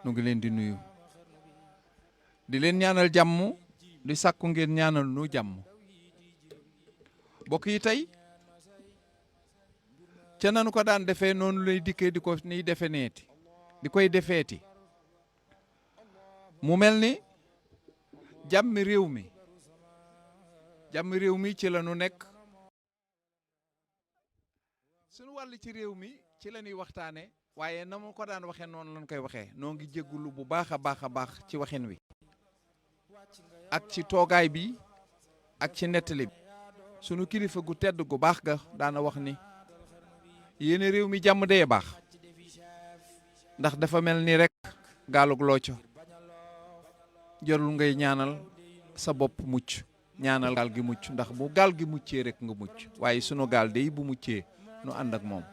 nu ngi leen di nuyu di leen ñaanal jàmm di sàkku ngeen ñaanal nu jàmm. Bokk yi tey ca nanu ko daan defee noonu lay dikkee di ko niy defe neeti di koy defeeti mu mel ni jàmmi réew mi ci la nu nekk. sunu wàll ci réew mi ci la ñuy waxtaane waaye na mu ko daan waxee noonu lañ koy waxee noo ngi jéggulu bu baax a baax ci waxin wi ak ci toogaay bi ak ci nettali bi. sunu kilifa gu tedd gu baax ga daana wax ni yéene réew mi jàmm dee baax ndax dafa mel ni rek gaalug looco jarul ngay ñaanal sa bopp mucc ñaanal gaal gi mucc ndax bu gaal gi muccee rek nga mucc waaye sunu gaal dey bu muccee nu ànd ak moom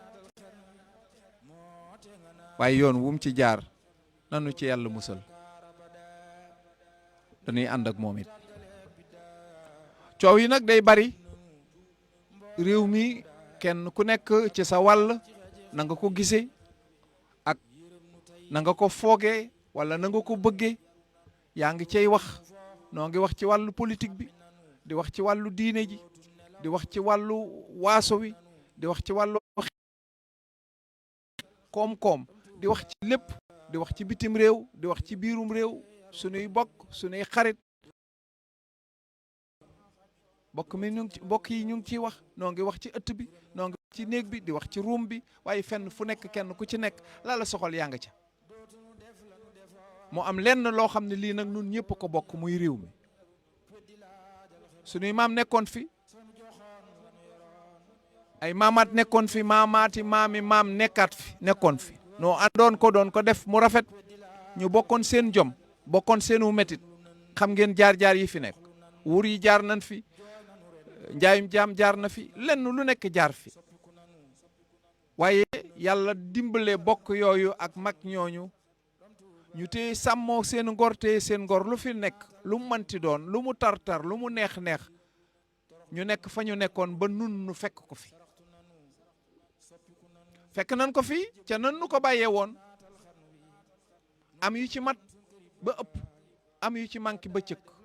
waaye yoon wu mu ci jaar nanu ci yàlla musal dañuy ànd ak moom it. coow yi nag day bari réew mi kenn ku nekk ci sa wàll na nga ko gisee ak na nga ko foogee wala na nga ko bëggee yaa ngi cay wax noo ngi wax ci wàllu politique bi di wax ci wàllu diine ji di wax ci wàllu waaso wi di wax ci wàllu koom-koom di wax ci lépp di wax ci bitim réew di wax ci biirum réew sunuy bokk sunuy xarit bokk yi ñu ngi ciy wax noo ngi wax ci ëtt bi noo ngi wax ci néeg bi di wax ci ruum bi waaye fenn fu nekk kenn ku ci nekk la la soxal yaa nga ca mu am lenn loo xam ne lii nag nun ñëpp ko bokk muy réew mi sunuy maam nekkoon fi ay maamaat nekkoon fi maamaati maami maam nekkaat fi nekkoon fi noo àndoon ko doon ko def mu rafet ñu bokkoon seen jom bokkoon seenu metit xam ngeen jaar-jaar yi fi nekk wur yi jaar nañ fi njaayum jaam jaar na fi lenn lu nekk jaar fi waaye yàlla dimbale bokk yooyu ak mag ñooñu ñu téye sàmmoo seen ngor téye seen ngor lu fi nekk lu mu manti doon lu mu tar-tar lu mu neex-neex ñu nekk fa ñu nekkoon ba nun nu fekk ko fi fekk nan ko fi ca nan nu ko bàyyee woon am yu ci mat ba ëpp am yu ci manqué ba cëkk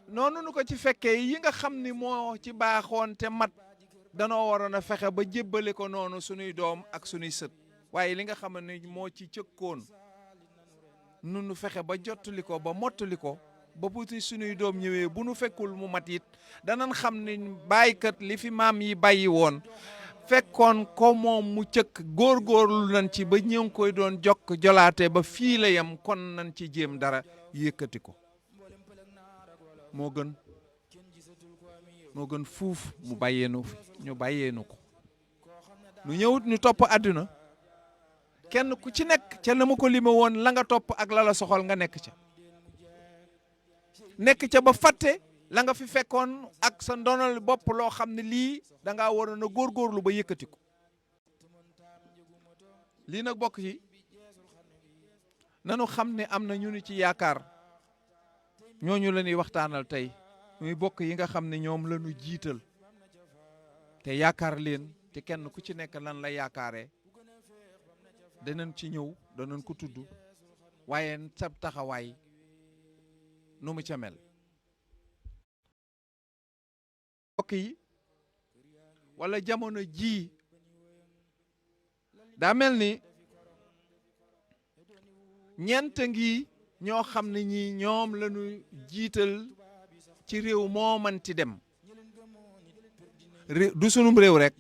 noonu nu ko ci fekkee yi nga xam ni moo ci baaxoon te mat danoo waroon a fexe ba jébbale ko noonu sunuy doom ak sunuy sët waaye li nga xam ne moo ci cëkkoon nu fexe ba jottali ko ba mottali ko ba puti sunuy doom ñëwee bu nu fekkul mu mat it danañ xam ni bàyyikat li fi maam yi bàyyi woon fekkoon ko moom mu cëkk góorgóorlu nañ ci ba ñëw koy doon jokk jolaate ba fii la yam kon nañ ci jéem dara yëkkati ko moo gën fuuf mu bàyyeenu ñu bàyyeenu ko nu ñëwut ñu topp àdduna kenn ku ci nekk ca la ma ko lime woon la nga topp ak la la soxal nga nekk ca ba fàtte la nga fi fekkoon ak sa ndonal bopp loo xam ne lii da ngaa waroon a góorgóorlu ba yëkkati ko lii nag bokk yi nanu xam ne am na ñu ni ci yaakaar ñooñu la ñuy waxtaanal tey muy bokk yi nga xam ne ñoom la ñu jiital te yaakaar leen te kenn ku ci nekk lan la yaakaaree danañ ci ñëw danañ ko tudd waaye sab taxawaay nu mu ca mel bokk yi wala jamono ji daa mel ni ñeent ngi ñoo xam ne ñi ñoom la ñu jiital ci réew moo manti dem du sunum réew rek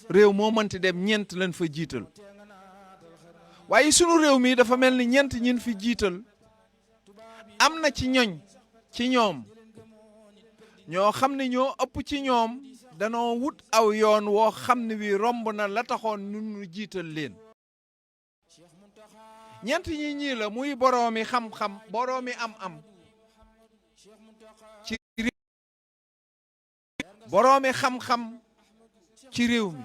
réew moo manti dem ñeent lañ fa jiital waaye sunu réew mi dafa mel ni ñeent ñin fi jiital am na ci ñoom ñoo xam ne ñoo ëpp ci ñoom danoo wut aw yoon woo xam ne wi romb na la taxoon nun ñu jiital leen ñeent ñii la muy boroomi xam-xam boroomi am-am ci boroomi xam-xam ci réew mi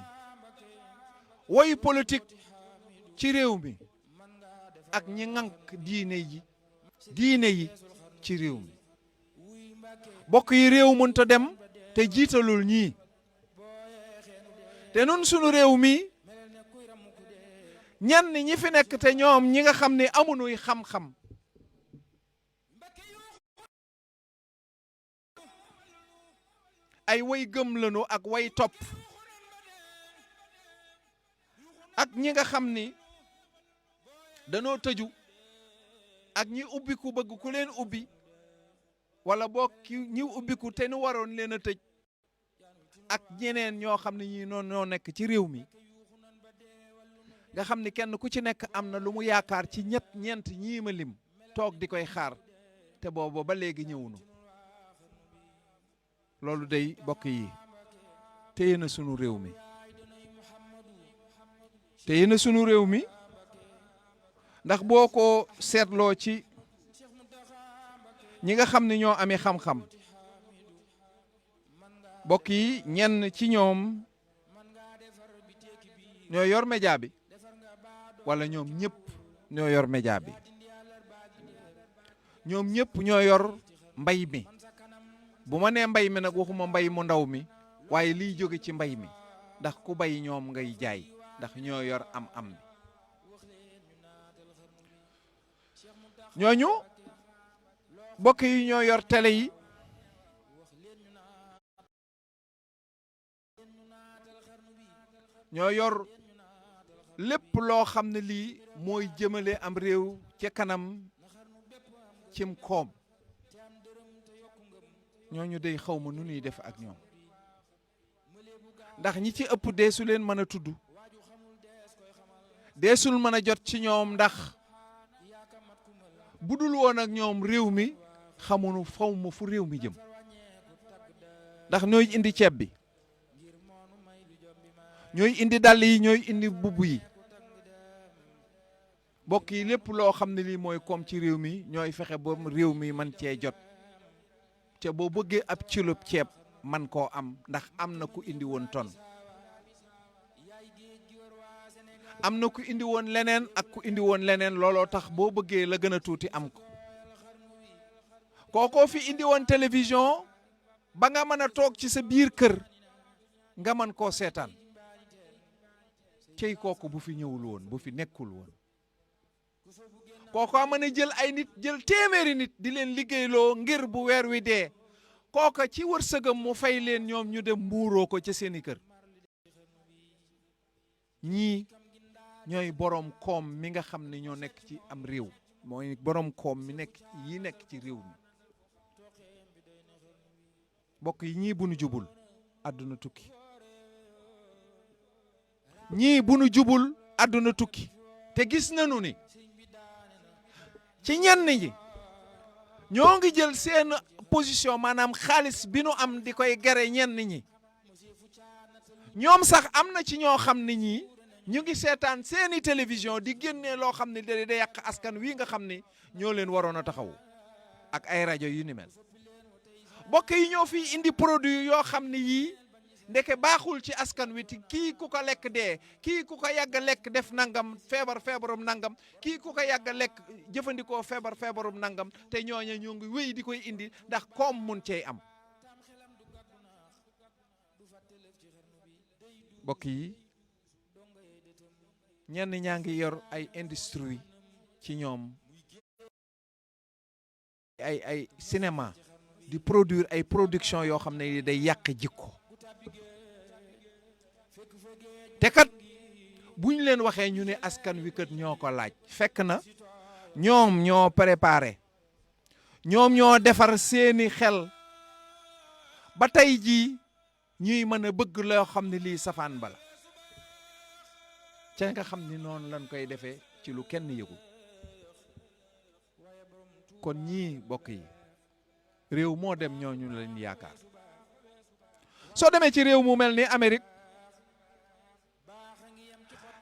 woy politique ci réew mi ak ñi ŋànk diine yi ci réew mi bokk yi réew mënta dem te jiitalul ñii te nun sunu réew mi ñenn ñi fi nekk te ñoom ñi nga xam ne amunuy xam-xam ay way gëm lañu ak way topp ak ñi nga xam ni danoo tëju ak ñi ubbiku bëgg ku leen ubbi wala boo ñi ubbiku te nu waroon leen a tëj ak ñeneen ñoo xam ne ñii noonu ñoo nekk ci réew mi nga xam ni kenn ku ci nekk am na lu mu yaakaar ci ñeent ñii ma lim toog di koy xaar te boobu ba léegi ñëwunu loolu day bokk yi téye na sunu réew mi téye na sunu réew mi ndax boo ko seetloo ci ñi nga xam ne ñoo amee xam-xam bokk yi ñenn ci ñoom ñoo yor média bi wala ñoom ñëpp ñoo yor média bi ñoom ñëpp ñoo yor mbay mi bu ma nee mbay mi nag waxuma mbay mu ndaw mi waaye liy jóge ci mbay mi ndax ku bay ñoom ngay jaay ndax ñoo yor am-am bi ñooñu bokk yi ñoo yor télé yi ñoo yor lépp loo xam ne lii mooy jëmale am réew ca kanam cim koom ñooñu day xaw ma nu ñuy def ak ñoom ndax ñi ci ëpp deesu leen mën a tudd deesul mën a jot ci ñoom ndax bu dul woon ak ñoom réew mi xamuñu faw ma fu réew mi jëm ndax ñooy indi ceeb bi ñooy indi dàll yi ñooy indi bubb yi mbokk yi lépp loo xam ne lii mooy koom ci réew mi ñooy fexe ba réew mi man cee jot te boo bëggee ab cilub ceeb man koo am ndax am na ku indi woon ton am na ku indi woon leneen ak ku indi woon leneen looloo tax boo bëggee la gën a tuuti am ko kookoo fi indi woon télévision ba nga mën a toog ci sa biir kër nga mën koo seetaan cey kooku bu fi ñëwul woon bu fi nekkul woon kooko mën a jël ay nit jël téeméeri nit di leen liggéeyloo ngir bu weer wi dee kooka ci wërsëgam mu fay leen ñoom ñu dem mbuuroo ko ca seeni kër ñii ñooy borom koom mi nga xam ne ñoo nekk ci am réew mooy borom koom mi nekk yi nekk ci réew mi mbokk yi ñii bu nu jubul àdduna tukki ñii bu nu jubul àdduna tukki te gis nañu ni ci ñenn ñi ñoo ngi jël seen position maanaam xaalis bi nu am di koy gere ñenn ñi ñoom sax am na ci ñoo xam ne ñii ñu ngi seetaan seeni télévision di génnee loo xam ne day yàq askan wi nga xam ne ñoo leen waroon a taxawu ak ay rajo yu ni mel mbokk yi ñoo fi indi produit yoo xam ne yii ndeke baaxul ci askan wi ti kii ku ko lekk dee kii ku ko yàgg lekk def nangam feebarum nangam kii ku ko yàgg lekk jëfandikoo feebarum nangam te ñooña ñoo ngi wéy di koy indi ndax koom mun cey am mbokk yi ñenn ñaa ngi yor ay industrie ci ñoom ay cinéma di produire ay production yoo xam ne day yàq jikko te kat buñ leen waxee ñu ne askan wi kat ñoo ko laaj fekk na ñoom ñoo préparé ñoom ñoo defar seeni xel ba tey jii ñuy mën a bëgg loo xam ne lii safaan bala ca nga xam ni noonu lañ koy defee ci lu kenn yëgul kon ñii bokk yi réew moo dem ñooñu leen yaakaar soo demee ci réew mu mel ni Amérique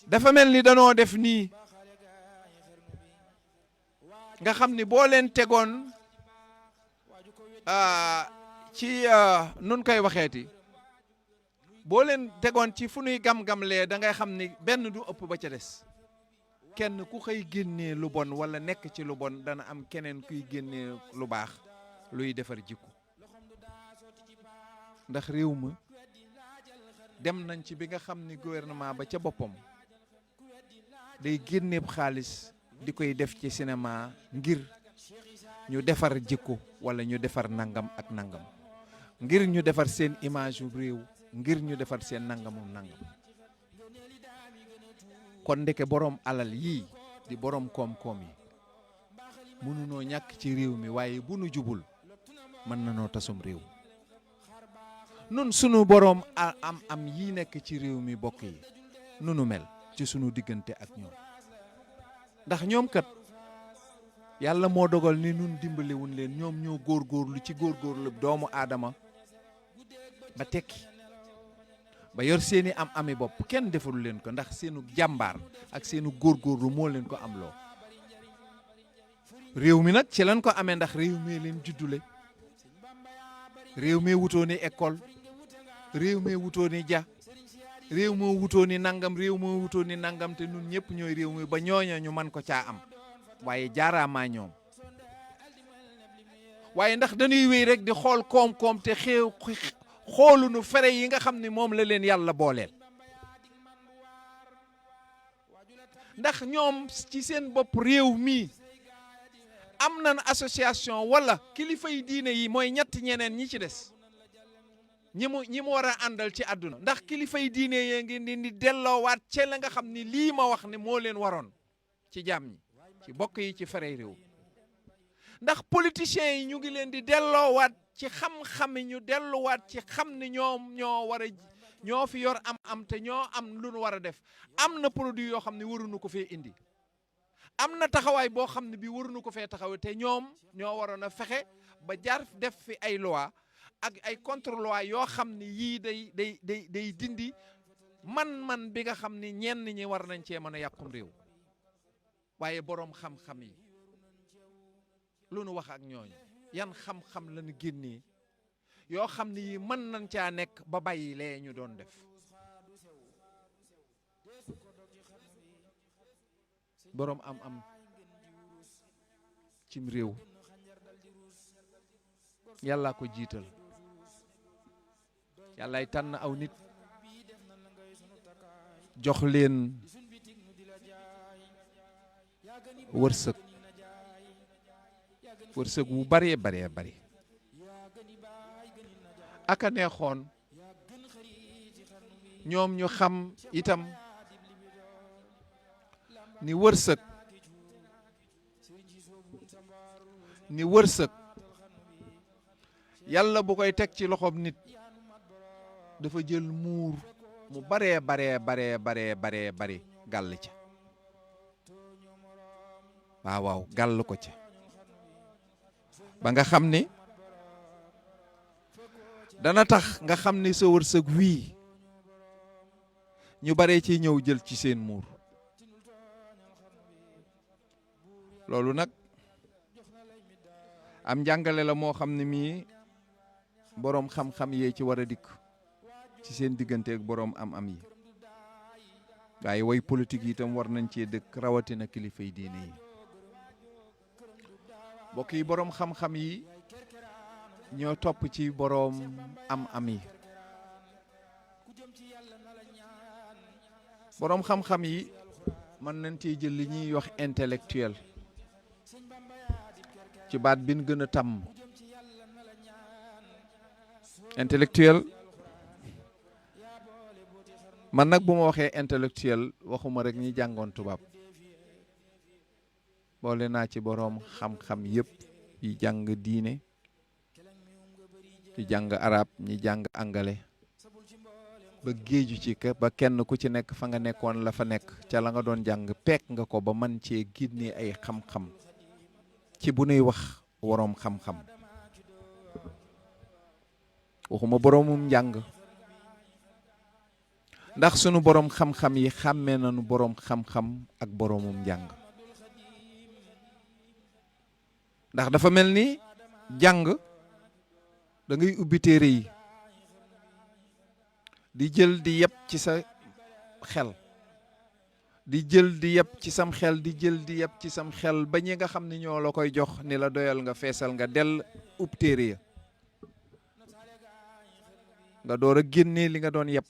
dafa mel ni danoo def nii nga xam ni boo leen tegoon ci nun koy waxeeti boo leen tegoon ci fu nuy gam-gamlee da ngay xam ni benn du ëpp ba ca des kenn ku xëy génnee lu bon wala nekk ci lu bon dana am keneen kuy génnee lu baax luy defar jikko ndax réew ma dem nañ ci bi nga xam ni gouvernement ba ca boppam day génneeb xaalis di koy def ci cinéma ngir ñu defar jikko wala ñu defar nangam ak nangam, ngir ñu defar seen image yu réew, ngir ñu defar seen nangamum nangam. kon ndeke borom alal yii di borom koom-koom yi mënunoo ñàkk ci réew mi, waaye bu nu jubul mën na noo tasum réew. nun sunu borom am yii nekk ci réew mi bokk yi nunu mel ci sunu diggante ak ñoom, ndax ñoom kat yàlla moo dogal ni nun dimbaliwun leen, ñoom ñoo góorgóorlu ci góorgóorlu doomu aadama ba tekki ba yor seeni ami bopp. kenn deful leen ko, ndax seenu jàmbaar ak seenu góorgóorlu moo leen ko am loo. réew mi nag ci lañ ko amee, ndax réew mi leen juddule, réew mi wutoo ni école, réew mi wutoo ni ja, réew moo wutoo ni nangam, réew moo wutoo ni nangam, te nun ñëpp ñooy réew mi ba ñooña ñu man ko caa am. waaye jaaraamaa ñoom. waaye ndax dañuy wéy rek di xool koom-koom te xoolunu fere yi nga xam ne moom la leen yàlla booleel. ndax ñoom ci seen bopp réew mi am nañ association wala kilifay diine yi mooy ñetti ñeneen ñi ci des ñi mu war a àndal ci àdduna. ndax kilifay diine yee ngi di delloowaat ci la nga xam ni lii ma wax ne moo leen waroon ci jaam ñi, ci bokk yi ci fere réew. ndax politiciens yi ñu ngi leen di delloowaat ci xam-xam yi, ñu delluwaat ci xam ne ñoom ñoo fi yor am te ñoo am lu nu war a def. am na produit yoo xam ne waruñu ko fee indi, am na taxawaay boo xam ne bi waruñu ko fee taxaw, te ñoom ñoo waroon a fexe ba jaar def fi ay loi ak ay contre loi yoo xam ne yii day dindi man bi nga xam ne ñenn ñi war nañ cee mën a yàqum réew. waaye boroom xam-xam yi lu nu wax ak ñooñu, yan xam-xam lañu génnee yoo xam ne yi mën nañ caa nekk ba bàyyi lee ñu doon def. boroom am cim réew yàllaa ko jiital, yàllaay tànn aw nit jox leen wërsëg wu baree bari. aka neexoon ñoom ñu xam itam ni wërsëg yàlla bu koy teg ci loxoom nit dafa jël muur mu baree bari gàll ca. waaw gàll ko ca ba nga xam ni dana tax nga xam ni sa wërsëg wii ñu baree ci ñëw jël ci seen muur. loolu nag am njàngale la moo xam ne mii boroom xam-xam yee ci war a dikk ci seen diggante ak boroom am yi. waaye way politique yi itam war nañ cee dëkk, rawatina kilifay diine yi. mbokk yi, boroom xam-xam yi ñoo topp ci boroom am yi. boroom xam-xam yi mën nañ cee jël li ñuy wax intellectuel ci baat bi ñu gën a tàmm. intellectuel man nag bu ma waxee intellectuel waxuma rek ñi jàngoon tubaab, boole naa ci boroom xam-xam yépp yi jàng diine, yi jàng arab, ñi jàng angale, ba géeju ci ba kenn ku ci nekk fa nga nekkoon la fa nekk ca la nga doon jàng peek nga ko ba man cee génne ay xam-xam ci bu nuy wax boroom xam-xam. waxuma boroomum njàng, ndax sunu boroom xam-xam yi xàmmee nañu boroom xam-xam ak boroomum njàng. ndax dafa mel ni jàng da ngay ubbi téere yi di jël di yeb ci sa xel, di jël di yeb ci sam xel, di jël di yeb ci sam xel ba ñi nga xam ne ñoo la koy jox ni la doyal nga feesal nga dell ub téere ya nga door a génnee li nga doon yeb.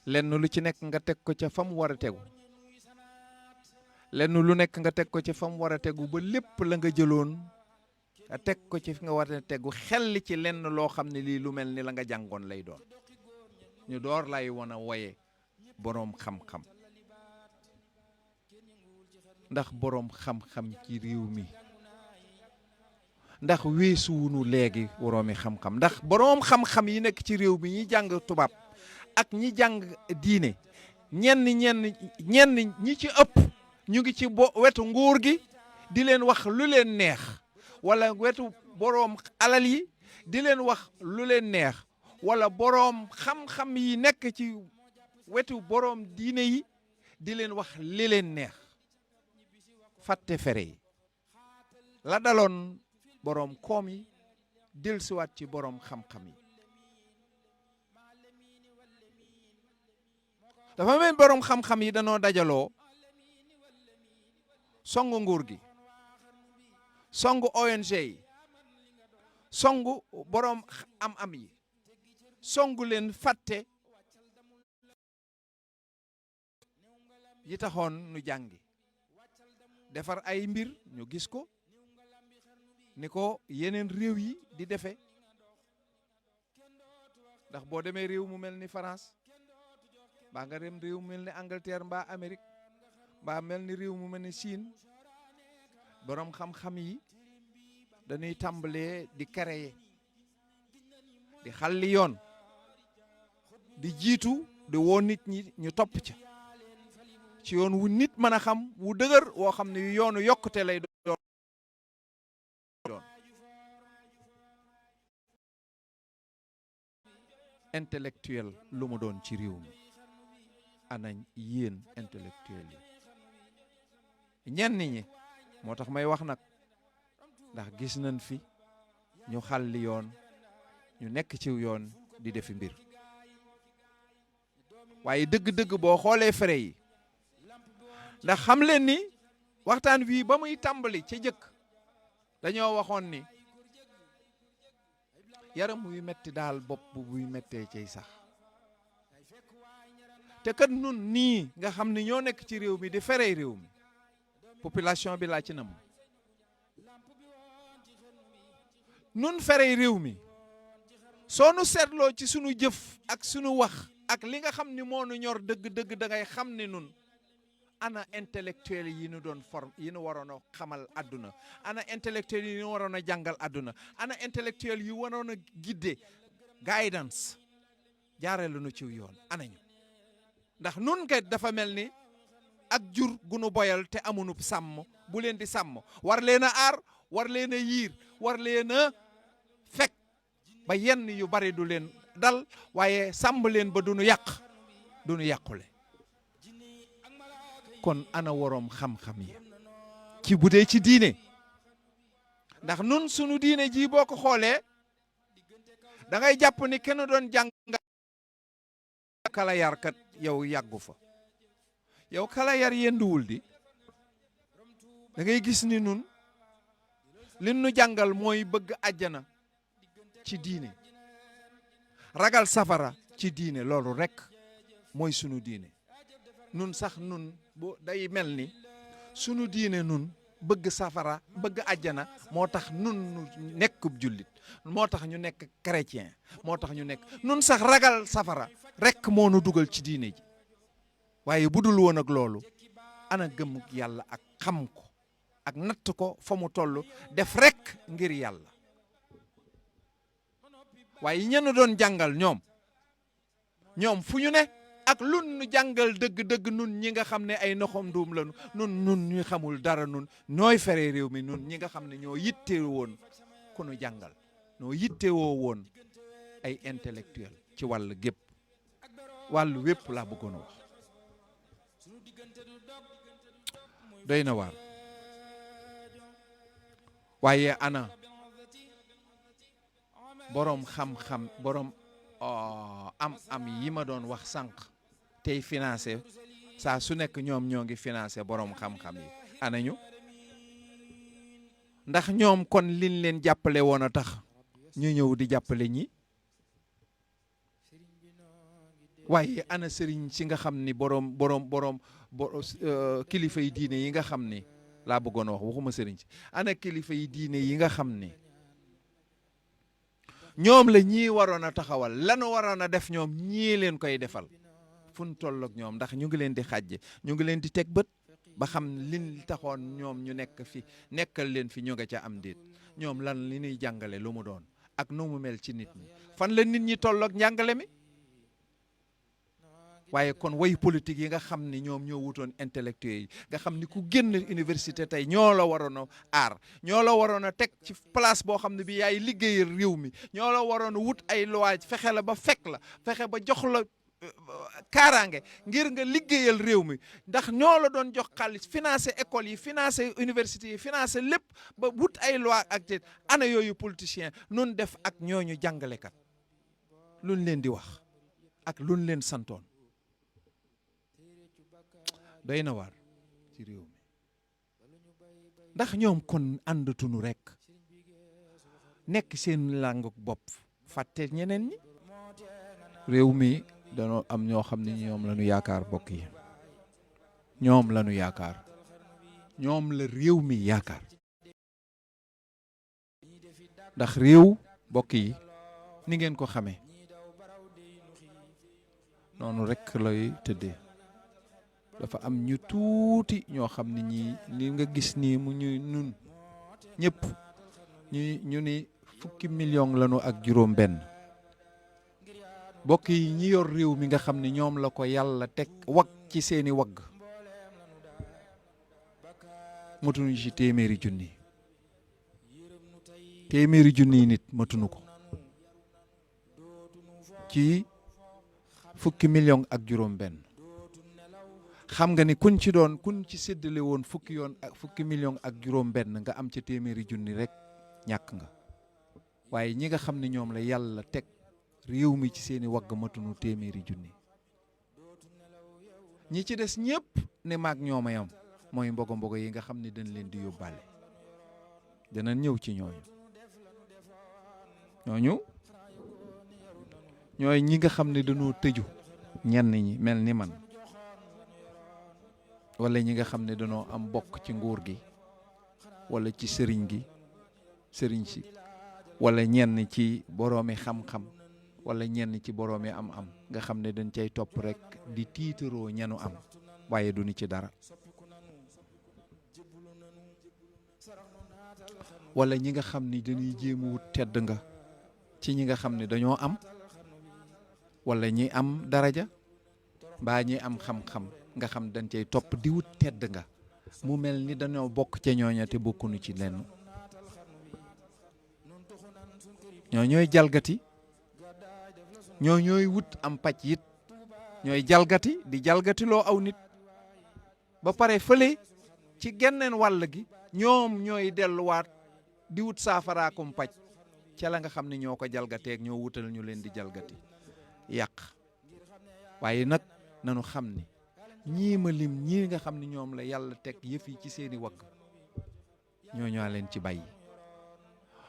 lenn lu ci nekk nga teg ko ca fa mu war a tegu lenn lu nekk nga teg ko ca fa mu war a tegu ba lépp la nga jëloon nga teg ko ci fi nga war a tegu xel ci lenn loo xam ne lii lu mel ni la nga jàngoon lay doon ñu door lay wan a woye boroom xam-xam ndax boroom xam-xam ci réew mi ndax weesuwunu léegi woroomi xam-xam ndax boroom xam-xam yi nekk ci réew mi ñi jàng tubaab ak ñi jàng diine ñenn ñi ci ëpp ñu ngi ci wetu nguur gi di leen wax lu leen neex wala wetu boroom alal yi di leen wax lu leen neex wala boroom xam-xam yi nekk ci wetu boroom diine yi di leen wax li leen neex fàtte fere yi la daloon boroom koom yi dellusiwaat ci boroom xam-xam yi dafa mel boroom xam-xam yi danoo dajaloo songu nguur gi songu ONG yi songu boroom am-am yi songu leen fàtte yi taxoon nu jàngi defar ay mbir ñu gis ko ni ko yeneen réew yi di defe ndax boo demee réew mu mel ni France mbaa nga dem réew mu mel ni Angleterre mbaa Amérique mbaa mel ni réew mu mel ni Chine boroom xam-xam yi dañuy tàmbalee di créer di xalli yoon di jiitu di woo nit ñi ñu topp ca ci yoon wu nit mën a xam wu dëgër woo xam ne yoonu yokkute lay doon intellectuel lu mu doon ci réew mi ana yéen intellectuel yi ñenn ñi moo tax may wax nag ndax gis nañ fi ñu xalli yoon ñu nekk ci yoon di defi mbir waaye dëgg-dëgg boo xoolee fere yi ndax xam leen ni waxtaan wi ba muy tàmbali ca jëkk dañoo waxoon ni yaram wuy metti daal bopp buy mettee cay sax te kat nun nii nga xam ne ñoo nekk ci réew mi di ferey réew mi population bi laa ci nam nun ferey réew mi soo nu seetloo ci sunu jëf ak sunu wax ak li nga xam ni moo nu ñor dëgg-dëgg da ngay xam ne nun ana intellectuel yi ñu doon forme yi ñu waroon a xamal àdduna ana intellectuel yi ñu waroon a jàngal àdduna ana intellectuel yi waroon a guider guidance jaarale nu ci yoon anañu ndax nun kat dafa mel ni ak jur gu nu boyal te amunu sàmm bu leen di sàmm war leen a aar war leen a yiir war leen a fekk ba yenn yu bari du leen dal waaye sàmm leen ba du nu yàq du nu yàqule kon ana woroom xam-xam yi ci bu dee ci diine ndax nun sunu diine ji boo ko xoolee da ngay jàpp ni kenn doon jàng kala yar kat yow yàggu fa yow kala yar yenduwul di da ngay gis ni nun li nu jàngal mooy bëgg àjjana ci diine ragal safara ci diine loolu rekk mooy sunu diine nun sax nun bu day mel ni sunu diine nun bëgg safara bëgg àjjana moo tax nun nu nekkub jullit moo tax ñu nekk chrétien moo tax ñu nekk nun sax ragal safara rekk moo nu dugal ci diine ji waaye bu dul woon ak loolu ana gëm yàlla ak xam ko ak natt ko fa mu toll def rekk ngir yàlla waaye ñenn doon jàngal ñoom fu ñu ne ak lun nu jàngal dëgg-dëgg nun ñi nga xam ne ay noxom duum lañu nun ñu xamul dara nun nooy fere réew mi nun ñi nga xam ne ñoo yitte woon ku nu jàngal ñoo yittewoo woon ay intellectuel ci wàll gépp wàllu wépp laa bëggoon a wax doy na waar waaye ana boroom xam-xam boroom am yi ma doon wax sànq tey financé saa su nekk ñoom ñoo ngi financé boroom xam-xam yi anañu ndax ñoom kon liñ leen jàppale woon a tax ñu ñëw di jàppale ñi waaye ana sëriñ si nga xam ni borom kilifa yi diine yi nga xam ni laa bëggoon a wax waxuma sëriñ si ana kilifa yi diine yi nga xam ni ñoom la ñii waroon a taxawal lanu waroon a def ñoom ñii leen koy defal fu ñu toll ak ñoom ndax ñu ngi leen di xàjje ñu ngi leen di teg bët ba xam liñ taxoon ñoom ñu nekk fi nekkal leen fi ñu nga ca am déet ñoom lan li ñuy jàngale lu mu doon ak nu mu mel ci nit ñi fan la nit ñi toll ak njàngale mi waaye kon way politique yi nga xam ni ñoom ñoo wutoon intellectuels yi nga xam ni ku génn université tey ñoo la waroon a aar ñoo la waroon a teg ci place boo xam ne bi yaay liggéeyal réew mi ñoo la waroon a wut ay loi fexe la ba fekk la fexe ba jox la kaaraange ngir nga liggéeyal réew mi ndax ñoo la doon jox xaalis financé école yi financé université yi financé lépp ba wut ay loi ak te ana yooyu politicien nun def ak ñooñu jàngalekat luñ leen di wax ak luñ leen santoon doy na waar ci réew mi ndax ñoom kon àndatunu rekk nekk seen làngu bopp fàtte ñeneen ñi réew mi danoo am ñoo xam ne ñoom la ñu yaakaar bokk yi ñoom la ñu yaakaar ñoom la réew mi yaakaar ndax réew bokk yi ni ngeen ko xamee noonu rekk lay tëddee dafa am ñu tuuti ñoo xam ne ñii li nga gis nii mu ñu nun ñëpp ñu ni 10 millions lañu ak juróom benn bokk yi ñi yor réew mi nga xam ne ñoom la ko yàlla teg wag ci seeni wagg matuñu ci téeméeri junni nit matuñu ko ci 10 millions ak juróom benn xam nga ni kuñ ci séddale woon 10 millions ak juróom benn nga am ca téeméeri junni rek ñàkk nga waaye ñi nga xam ne ñoom la yàlla teg réew mi ci seeni wagg matunu téeméeri junni ñi ci des ñëpp ne maag ñooma yam mooy mbogo yi nga xam ne dañ leen di yóbbaale dana ñëw ci ñooñu ñooy ñi nga xam ne dañoo tëju ñenn ñi mel ni man wala ñi nga xam ne dañoo am bokk ci nguur gi wala ci sëriñ si wala ñenn ci boroomi xam-xam wala ñenn ci boroomi am-am nga xam ne dañ cay topp rek di tiitaroo ñanu am waaye duñu ci dara wala ñi nga xam ni dañuy jéem wut tedd nga ci ñi nga xam ne dañoo am wala ñi am daraja mbaa ñi am xam-xam nga xam dañ cay topp di wut tedd nga mu mel ni dañoo bokk ca ñooña te bokkuñu ci lenn ñooy jalgati ñooy wut am pàcc it ñooy jalgati di jalgati loo aw nit ba pare fële ci genneen wàll gi ñoom ñooy delluwaat di wut saafaraakum pàcc ca la nga xam ne ñoo ko jalgateeg ñoo wutal ñu leen di jalgati yàq waaye nag nanu xam ni ñii ma lim ñii nga xam ne ñoom la yàlla teg yëf yi ci seeni wagg ñoo leen ci bàyyi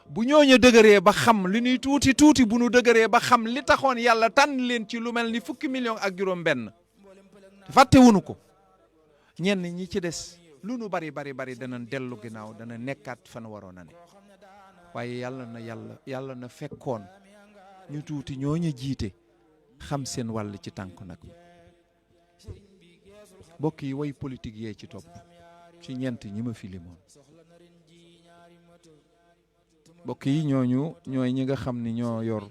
bu ñooñu dëgëree ba xam li ñuy tuuti bu ñu dëgëree ba xam li taxoon yàlla tànn leen ci lu mel ni 10 millions ak juróom benn fàttewuñu ko ñenn ñi ci des lu nu bari danañ dellu ginnaaw dana nekkaat fan waroon a ne waaye yàlla na fekkoon ñu tuuti ñooñu jiite xam seen wàll ci tànk nag mbokk yi way politique yee ci topp ci ñeent ñi ma fi limoon mbokk yi ñooy ñi nga xam ni ñoo yor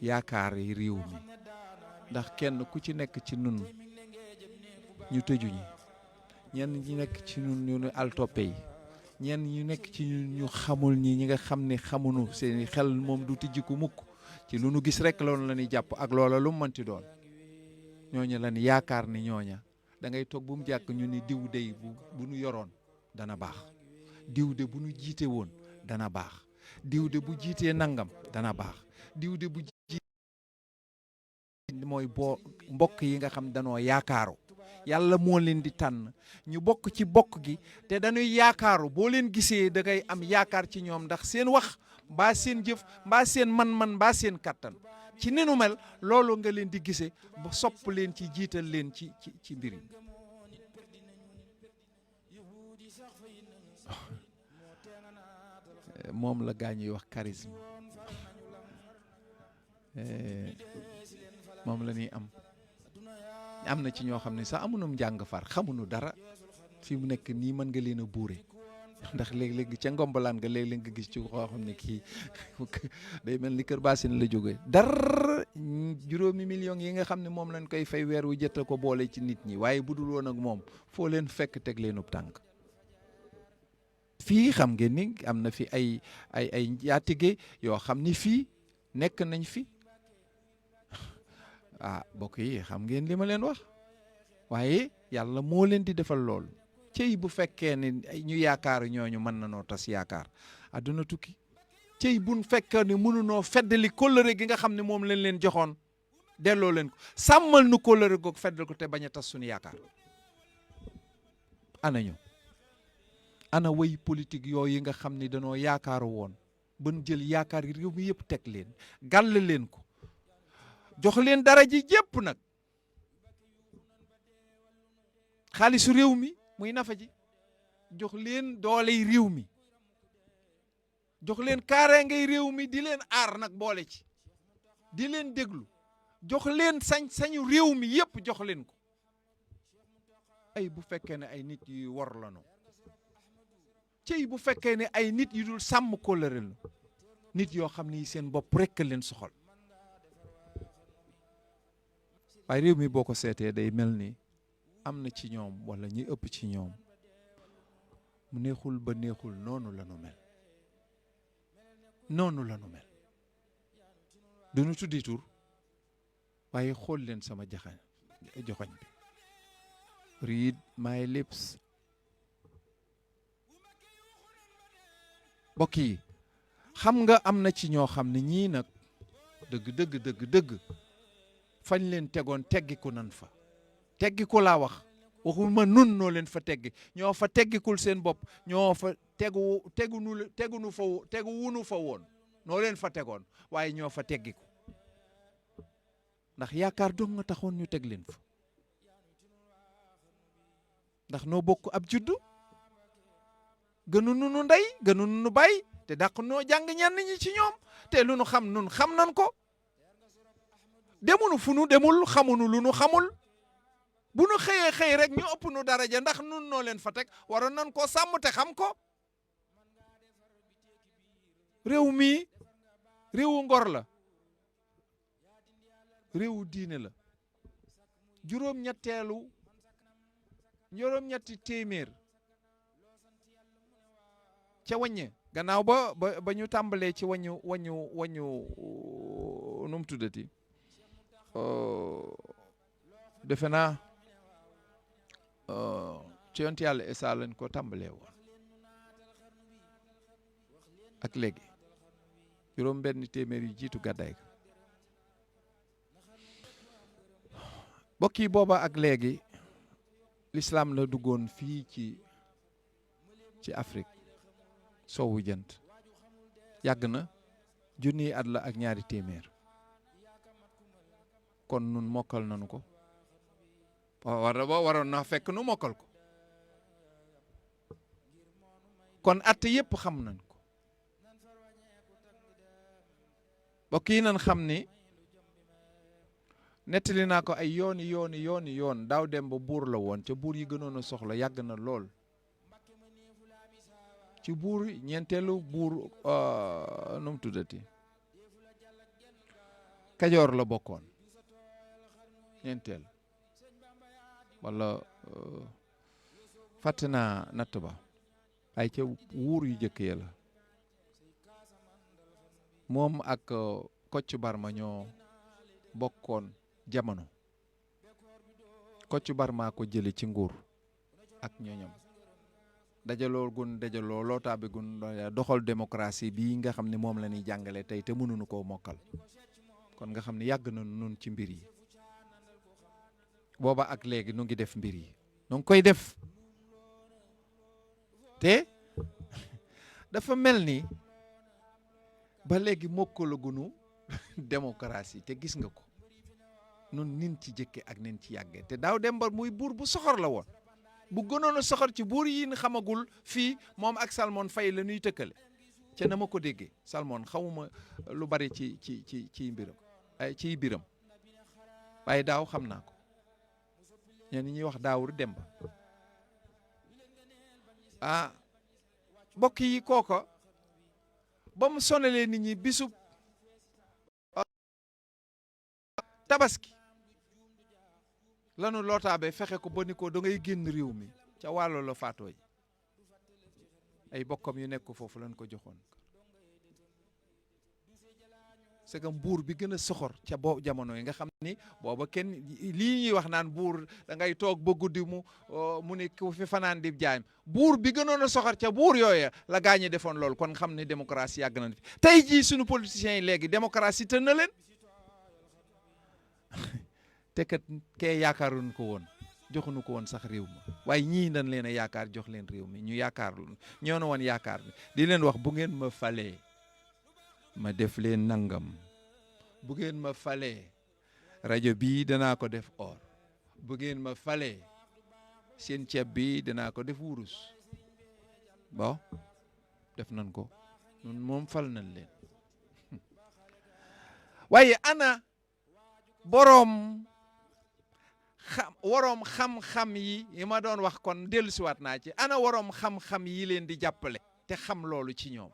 yaakaar yi réew mi ndax kenn ku ci nekk ci nun ñu tëju ñi ñenn ñi nekk ci ñun ñu altoppe yi ñenn ñu nekk ci ñun ñu xamul ñi nga xam ne xamuñu seeni xel moom du tijjiku mukk ci lu nu gis rek loolu la ñuy jàpp ak loola lu mu mënti doon ñooñu la ni yaakaar ni ñooña da ngay toog bu mu jàkk ñu ni diw dey bu nu yoroon dana baax diw de bu nu jiite woon dana baax diw de bu jiitee nangam dana baax diw de bu jiite mooy mbokk yi nga xam danoo yaakaaru yàlla moo leen di tànn ñu bokk ci bokk gi te dañuy yaakaaru boo leen gisee da ngay am yaakaar ci ñoom ndax seen wax mbaa seen jëf mbaa seen man-man mbaa seen kattan ci ni nu mel loolu nga leen di gisee ba sopp leen ci jiital leen ci mbir yi. moom la gaa ñuy wax charisme moom la ñuy am na ci ñoo xam ne sax amunum njàng far xamuñu dara fi mu nekk nii mën nga leen a buure ndax léeg-léeg ca ngombalaan nga léeg-léeg nga gis ci koo xam ne kii day mel ni Kër Bassine la jógee dara juróomi millions yi nga xam ne moom lañ koy fay weer wu jëtta ko boole ci nit ñi waaye budul woon ak moom foo leen fekk teg leenub tànk. fii xam ngeen ni am na fi ay njaatige yoo xam ni fii nekk nañ fi bokk yi xam ngeen li ma leen wax waaye yàlla moo leen di defal lool cey bu fekkee ne ñu yaakaar ñooñu mën na noo tas yaakaar àdduna tukki cey buñ fekkee ne mënunoo feddali kóllëre gi nga xam ne moom lañ leen joxoon delloo leen ko sàmmal nu kóllëre googu feddal ko te bañ a tas suñu yaakaar ana ñu ana way politique yooyu nga xam ni danoo yaakaaru woon ban jël yaakaar yi réew mi yëpp teg leen gàll leen ko jox leen dara ji jépp nag xaalisu réew mi muy nafa ji jox leen dooley réew mi jox leen kaaraangey réew mi di leen aar nag boole ci di leen déglu jox leen sañ-sañu réew mi yëpp jox leen ko ay bu fekkee ne ay nit yu wor la no cey bu fekkee ne ay nit yu dul sàmm kóllëre la nit yoo xam ne seen bopp rekk leen soxal waaye réew mi boo ko seetee day mel ni am na ci ñoom walla ñi ëpp ci ñoom mu neexul ba neexul noonu la nu mel noonu la nu mel duñu tuddi tur waaye xool leen sama joxoñ bi read my lips. mbokk yi xam nga am na ci ñoo xam ne ñii nag dëgg fañ leen tegoon teggiku nan fa teggiku laa waxuma nun noo leen fa teggi ñoo fa teggikul seen bopp ñoo fa teguwunu fa woon noo leen fa tegoon waaye ñoo fa teggiku ndax yaakaar dong nga taxoon ñu teg leen fa ndax noo bokk ab juddu gënuñu nu ndey gënuñu nu bàyyi te dàq noo jàng ñenn ñi ci ñoom te lu nu xam nun xam nan ko demunu fu nu demul xamunu lu nu xamul bu nu xëyee rek ñu ëpp nu daraja ndax nun noo leen fa teg waroon nan koo sàmm te xam ko réew mi réewu ngor la réewu diine la juróom-ñetti téeméer ca wàññe gannaaw ba ñu tàmbalee ci wañu nu mu tuddati defe naa ci yonent yàlla Isaa lañ ko tàmbalee woon ak léegi juróom benn téeméer yu jiitu gàddaay ga bokk yi booba ak léegi l'islam la duggoon fii ci Afrique soowu jant yàgg na junniy at la ak ñaari téeméer kon nun mokkal nanu ko waroon na fekk nu mokkal ko kon at yépp xam nañ ko bokk yi nan xam ni nettali naa ko ay yoon daaw dem ba buur la woon ca buur yi gënoon a soxla yàgg na lool ci buur ñeenteelu buur nu mu tuddati Kajoor la bokkoon ñeenteel wala fàtte naa natt ba ay ca wuur yu jëkk ya la moom ak Kocc Barma ñoo bokkoon jamono Kocc Barma ko jële ci nguur ak ñooñam dajaloo lootaabe gun doxal démocratie bii nga xam ne moom la ñuy jàngale tey te mënuñu koo mokkal kon nga xam ne yàgg na nun ci mbir yi booba ak léegi nu ngi def mbir yi nu ngi koy def te dafa mel ni ba léegi mokkala gunu démocratie te gis nga ko nun nin ci jëkke ak nin ci yàggee te daaw dem ba muy buur bu soxor la woon bu gënoon a soxor ci buur yi ñu xamagul fii moom ak Salmon Faye la ñuy tëkkale ca na ma ko déggee Salmon xamuma lu bari ci mbiram ay ciy biram waaye daaw xam naa ko ñenn ñuy wax Daawur Demba ah mbokk yi kooko ba mu sonalee nit ñi bisub tabaski lanu lootaabe fexe ko ba ni ko da ngay génn réew mi ca wàllo la faatoo ji ay bokkam yu nekk foofu lañ ko joxoon c'est que buur bi gën a soxor ca boobu jamono yi nga xam ni booba kenn lii ñuy wax naan buur da ngay toog ba guddi mu ne ku fi fanaan di jaay buur bi gënoon a soxor ca buur yooya la gaañi defoon loolu kon xam ne démocratie yàgg na fi tey jii suñu politiciens yi léegi démocratie tën na leen te kat kee yaakaaruñu ko woon joxuñu ko woon sax réew mi waaye ñii dañ leen a yaakaar jox leen réew mi ñu yaakaar lu ñoo na woon yaakaar bi di leen wax bu ngeen ma falee ma def leen nangam bu ngeen ma falee rajo bii danaa ko def or bu ngeen ma falee seen ceeb bi danaa ko def wurus bon def nañ ko nun moom fal nañ leen waaye ana boroom waroom xam-xam yi ma doon wax kon dellusiwaat naa ci ana waroom xam-xam yi leen di jàppale te xam loolu ci ñoom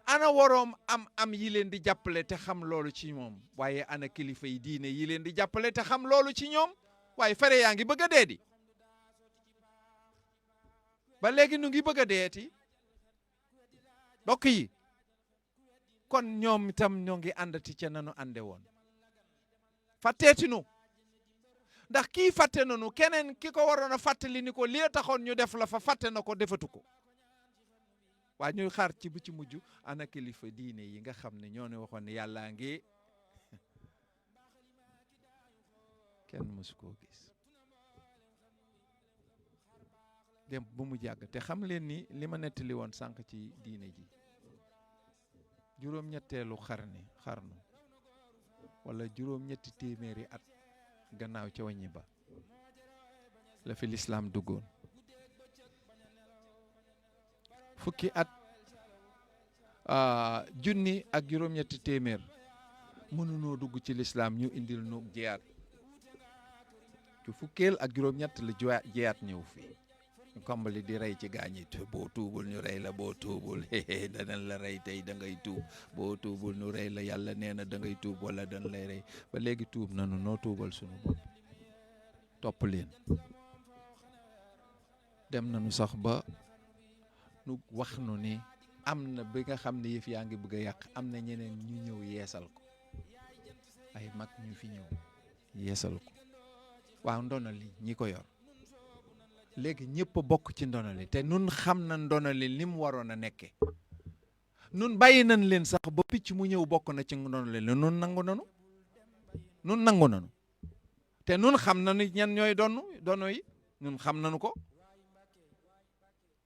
ana waroom am yi leen di jàppale te xam loolu ci ñoom waaye ana kilifa yi diine yi leen di jàppale te xam loolu ci ñoom waaye fare yaa ngi bëgg a dee di ba léegi nu ngi bëgg a deeti dokk yi kon ñoom itam ñoo ngi àndati ca nanu ànde woon fàtteeti nu ndax kii fàtte nanu keneen ki ko waroon a fàttali ni ko lii taxoon ñu def la fa fàtte na ko defatu ko waa ñuy xaar ci bu ci mujj ana kilifa diine yi nga xam ne ñoo ne waxoon ne yàllaa ngi kenn mësu koo gis dem bu mu jàgg te xam leen ni li ma nettali woon sànq ci diine ji juróom-ñetteelu xarnu wala juróom-ñetti téeméeri at gannaaw ca wàññi ba la fi lislaam duggoon fukki at junni ak juróom-ñetti téeméer mënunoo dugg ci lislaam ñu indil nu jiyaat ci fukkeel ak juróom-ñett la jiyaat ñëw fii ñu kombali di rey ci gaañi boo tuubul ñu rey la boo tuubul danañ la rey tey da ngay tuub boo tuubul ñu rey la yàlla nee na da ngay tuub wala dañ lay rey ba léegi tuub nanu noo tuubal sunu bopp topp leen dem nañu sax ba nu wax nu ni am na bi nga xam ne yëf yaa ngi bëgg a yàq am na ñeneen ñu ñëw yeesal ko ay mag ñu fi ñëw yeesal ko waaw ndono li ñi ko yor léegi ñëpp a bokk ci ndono li te nun xam na ndono li ni mu waroon a nekke nun bàyyi nañ leen sax ba picc mu ñëw bokk na ci ndono li nun nangu nanu te nun xam na ni ñan ñooy dono yi nun xam nañu ko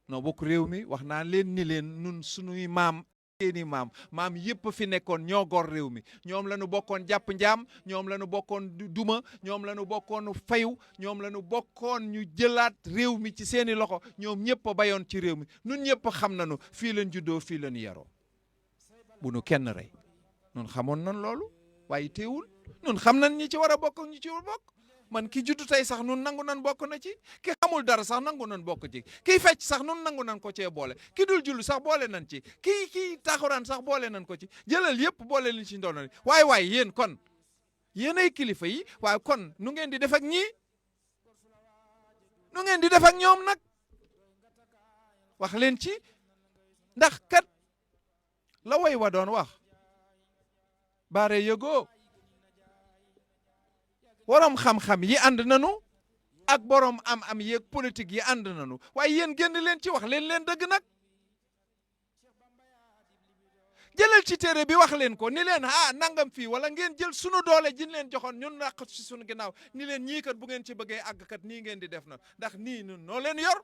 noo bokk réew mi wax naa leen ni leen nun sunuy maam seeni maam yëpp fi nekkoon ñoo gor réew mi ñoom la ñu bokkoon jàpp njaam ñoom la ñu bokkoon duma ñoom la ñu bokkoon fayu ñoom la ñu bokkoon ñu jëlaat réew mi ci seeni loxo ñoom ñëpp a bayoon ci réew mi nun ñëpp xam nañu fii lañ juddoo fii lañu yaroo bu nu kenn rey nun xamoon nañ loolu waaye teewul nun xam nañ ñi ci war a bokk ñi ci war bokk man ki juddu tey sax nun nangu nan bokk na ci ki xamul dara sax nangu nan bokk ci kiy fecc sax nun nangu nan ko cee boole ki dul jullu sax boole nan ci kii taxuraan sax boole nan ko ci jëlal yëpp boole leen ci ndono li waaye yéen kon yéen ay kilifa yi waaye kon nu ngeen di def ak ñii nu ngeen di def ak ñoom nag wax leen ci ndax kat la way wa doon wax baare yëgoo borom xam-xam yi ànd nanu ak borom am yeeg politique yi ànd nanu waaye yéen génn leen ci wax leen dëgg nag jëlal ci téere bi wax leen ko ni leen nangam fii wala ngeen jël sunu doole ji leen joxoon ñun naq ci sunu ginnaaw ni leen ñii kat bu ngeen ci bëggee àgg kat nii ngeen di def na ndax nii nun noo leen yor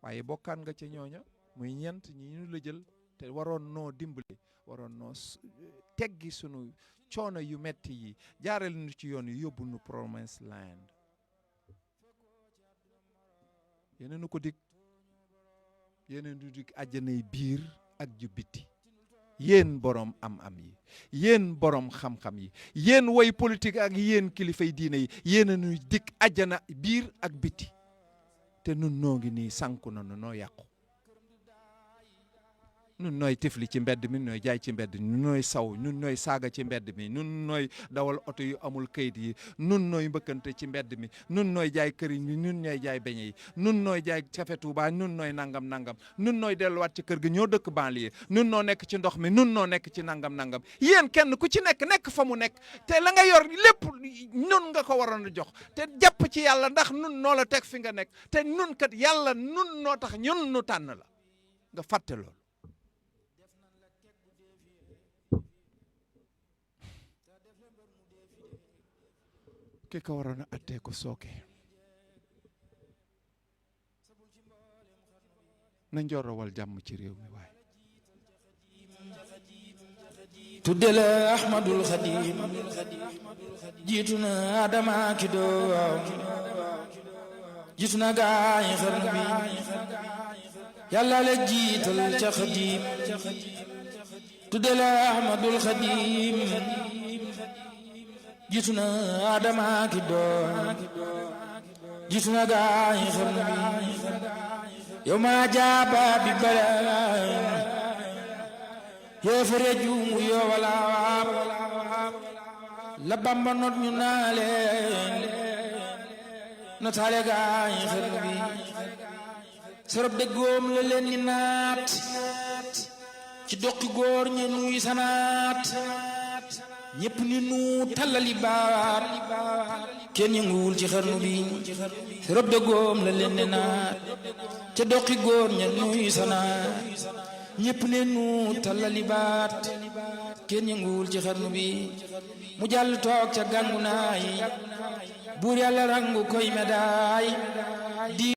waaye bokkaan nga ca ñooña muy ñeent ñi ñu la jël te waroon noo dimbali waroon noo teggi sunu coono yu metti yi jaarale nu ci yoon yi yóbbu nu promised land. yéen nu ko dig yéen du dig àjjanay biir ak ju biti. yéen borom am-am yi yéen borom xam-xam yi yéen woy politique ak yéen kilifay diine yi yéen nuy dig àjjana biir ak biti. te nun noo ngi nii sànku nanu noo yàqu. nun nooy tifli ci mbedd mi nooy jaay ci mbedd mi nun nooy saw nun nooy saaga ci mbedd mi nun nooy dawal oto yu amul kayit yi nun nooy mbëkkante ci mbedd mi nun nooy jaay këriñ yi nun nooy jaay beñe yi nun nooy jaay café Touba nun nooy nangam nangam nun nooy delluwaat ci kër gi ñoo dëkk banlieue nun noo nekk ci ndox mi nun noo nekk ci nangam nangam. yéen kenn ku ci nekk fa mu nekk te la nga yor lépp nun nga ko waroon a jox te jàpp ci yàlla ndax nun noo la teg fi nga nekk te nun kat yàlla nun noo tax ñun nu tànn la nga fàtte loolu. ki ko waroon a attee ko sooke na njorowal jàmm ci réew mi waaye tudde la Ahmadul Xadim jiitu na Adama ki doom jiitu na gaay xarnu bi yàlla la jiital ca Xadim tudde la Ahmadul Xadim jiitu na Adama ki doom jiitu na gaay xarnu bi yow ma jaaba bi bala yéefare juumu yoo wala la Bamba not ñu naa leen notaale gaay xarnu bi sorob de góom la leen ni naat ci doqi góor ñe nuy sanaat ñépp ni nu tallali baat kenn yënguwul ci xarnu bi sorob de góom la leen ni naat ca doqi góor ñe nuy sanaat ñépp ne nu tallali baat kenn yënguwul ci xarnu bi mu jàll toog ca gàngu naay buur yàlla rangu koy medaay di